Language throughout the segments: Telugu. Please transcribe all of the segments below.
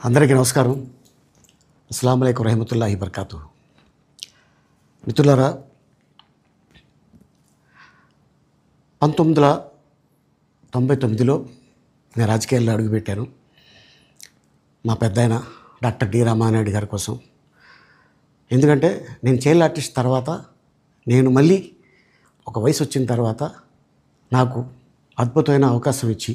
అందరికీ నమస్కారం. అస్సలాము అలైకుం రహమతుల్లాహి బర్కాతు. మిత్రులారా, 1999లో నేను రాజకీయాల్లో అడుగుపెట్టాను. మా పెద్దాయన డాక్టర్ డి రామానాయుడు గారి కోసం. ఎందుకంటే నేను చైల్డ్ ఆర్టిస్ట్ తర్వాత నేను మళ్ళీ ఒక వయసు వచ్చిన తర్వాత నాకు అద్భుతమైన అవకాశం ఇచ్చి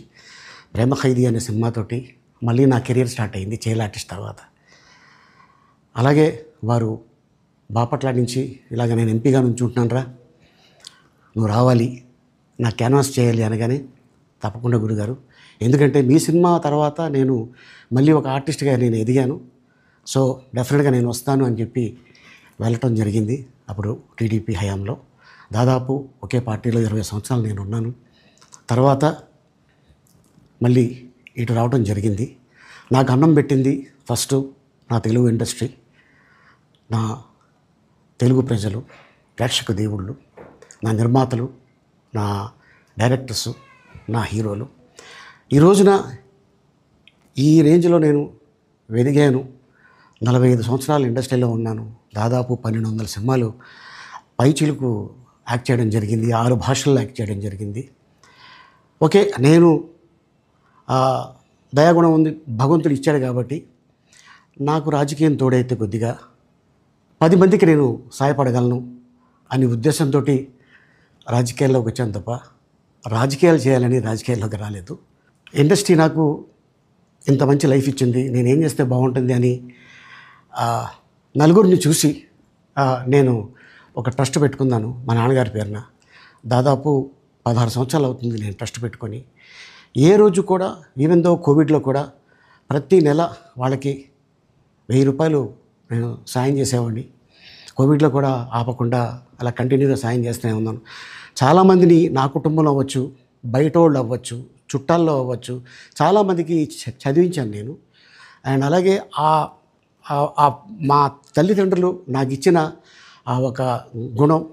ప్రేమ ఖైదీ అనే సినిమాతోటి మళ్ళీ నా కెరీర్ స్టార్ట్ అయింది చైల్డ్ ఆర్టిస్ట్ తర్వాత. అలాగే వారు బాపట్ల నుంచి ఇలాగ నేను ఎంపీగా నుంచుంటున్నాను, నువ్వు రావాలి, నా క్యాన్వాస్ చేయాలి అనగానే తప్పకుండా గురుగారు, ఎందుకంటే మీ సినిమా తర్వాత నేను మళ్ళీ ఒక ఆర్టిస్ట్గా నేను ఎదిగాను, సో డెఫినెట్గా నేను వస్తాను అని చెప్పి వెళ్ళటం జరిగింది. అప్పుడు టీడీపీ హయాంలో దాదాపు ఒకే పార్టీలో 20 సంవత్సరాలు నేను ఉన్నాను. తర్వాత మళ్ళీ ఇటు రావడం జరిగింది. నాకు అన్నం పెట్టింది ఫస్ట్ నా తెలుగు ఇండస్ట్రీ, నా తెలుగు ప్రజలు, ప్రేక్షక దేవుళ్ళు, నా నిర్మాతలు, నా డైరెక్టర్సు, నా హీరోలు. ఈ రోజున ఈ రేంజ్లో నేను ఎదిగాను. 45 సంవత్సరాలు ఇండస్ట్రీలో ఉన్నాను. దాదాపు 1200 సినిమాలు పైచిలుకు యాక్ట్ చేయడం జరిగింది. 6 భాషల్లో యాక్ట్ చేయడం జరిగింది. ఓకే, నేను దయాగుణం ఉంది, భగవంతుడు ఇచ్చాడు కాబట్టి నాకు రాజకీయం తోడైతే కొద్దిగా 10 మందికి నేను సహాయపడగలను అనే ఉద్దేశంతో రాజకీయాల్లోకి వచ్చాను తప్ప రాజకీయాలు చేయాలని రాజకీయాల్లోకి రాలేదు. ఇండస్ట్రీ నాకు ఇంత మంచి లైఫ్ ఇచ్చింది, నేనేం చేస్తే బాగుంటుంది అని నలుగురిని చూసి నేను ఒక ట్రస్ట్ పెట్టుకున్నాను మా నాన్నగారి పేరున. దాదాపు 16 సంవత్సరాలు అవుతుంది నేను ట్రస్ట్ పెట్టుకొని. ఏ రోజు కూడా, ఈవెన్ దో కోవిడ్లో కూడా ప్రతి నెల వాళ్ళకి 1000 రూపాయలు నేను సాయం చేసేవాడిని. కోవిడ్లో కూడా ఆపకుండా అలా కంటిన్యూగా సాయం చేస్తూనే ఉన్నాను. చాలామందిని నా కుటుంబంలో అవ్వచ్చు, బయట వాళ్ళు అవ్వచ్చు, చుట్టాల్లో అవ్వచ్చు, చాలామందికి చదివించాను నేను. అండ్ అలాగే మా తల్లిదండ్రులు నాకు ఇచ్చిన ఒక గుణం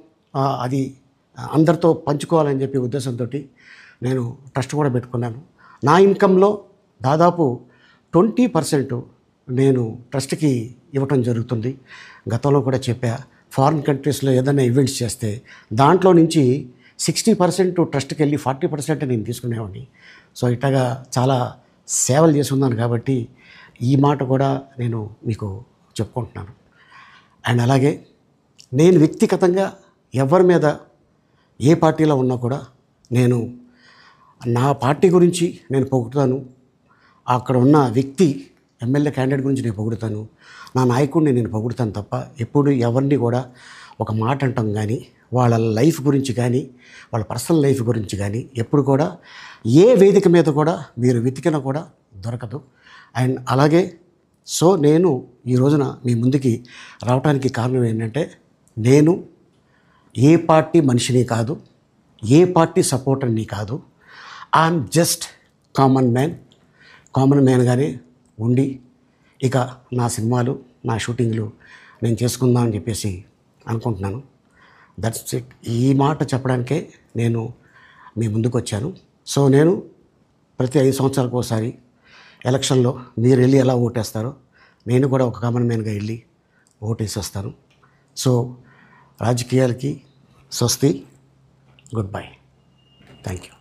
అది అందరితో పంచుకోవాలని చెప్పి ఉద్దేశంతో నేను ట్రస్ట్ కూడా పెట్టుకున్నాను. నా ఇన్కంలో దాదాపు 20% నేను ట్రస్ట్కి ఇవ్వటం జరుగుతుంది. గతంలో కూడా చెప్పా, ఫారిన్ కంట్రీస్లో ఏదైనా ఈవెంట్స్ చేస్తే దాంట్లో నుంచి 60% ట్రస్ట్కి వెళ్ళి 40% నేను తీసుకునేవాడిని. సో ఇట్లాగా చాలా సేవలు చేసి ఉన్నాను కాబట్టి ఈ మాట కూడా నేను మీకు చెప్పుకుంటున్నాను. అండ్ అలాగే నేను వ్యక్తిగతంగా ఎవరి మీద ఏ పార్టీలో ఉన్నా కూడా నేను నా పార్టీ గురించి నేను పొగుడుతాను, అక్కడ ఉన్న వ్యక్తి ఎమ్మెల్యే క్యాండిడేట్ గురించి నేను పొగుడుతాను, నా నాయకుడిని నేను పొగుడుతాను తప్ప ఎప్పుడు ఎవరిని కూడా ఒక మాట అంటాం కానీ వాళ్ళ లైఫ్ గురించి కానీ వాళ్ళ పర్సనల్ లైఫ్ గురించి కానీ ఎప్పుడు కూడా ఏ వేదిక మీద కూడా మీరు వెతికినా కూడా దొరకదు. అండ్ అలాగే సో నేను ఈ రోజున మీ ముందుకి రావడానికి కారణం ఏంటంటే, నేను ఏ పార్టీ మనిషిని కాదు, ఏ పార్టీ సపోర్టర్ని కాదు, ఐఎమ్ జస్ట్ కామన్ మ్యాన్గానే ఉండి ఇక నా సినిమాలు, నా షూటింగ్లు నేను చేసుకుందాం అని చెప్పేసి అనుకుంటున్నాను. That's it. ఈ మాట చెప్పడానికే నేను మీ ముందుకు వచ్చాను. సో నేను ప్రతి 5 సంవత్సరాలకు ఒకసారి ఎలక్షన్లో మీరు వెళ్ళి ఎలా ఓటేస్తారో నేను కూడా ఒక కామన్ మ్యాన్గా వెళ్ళి ఓటేసి వస్తాను. సో రాజకీయాలకి స్వస్తి, గుడ్ బై, థ్యాంక్ యూ.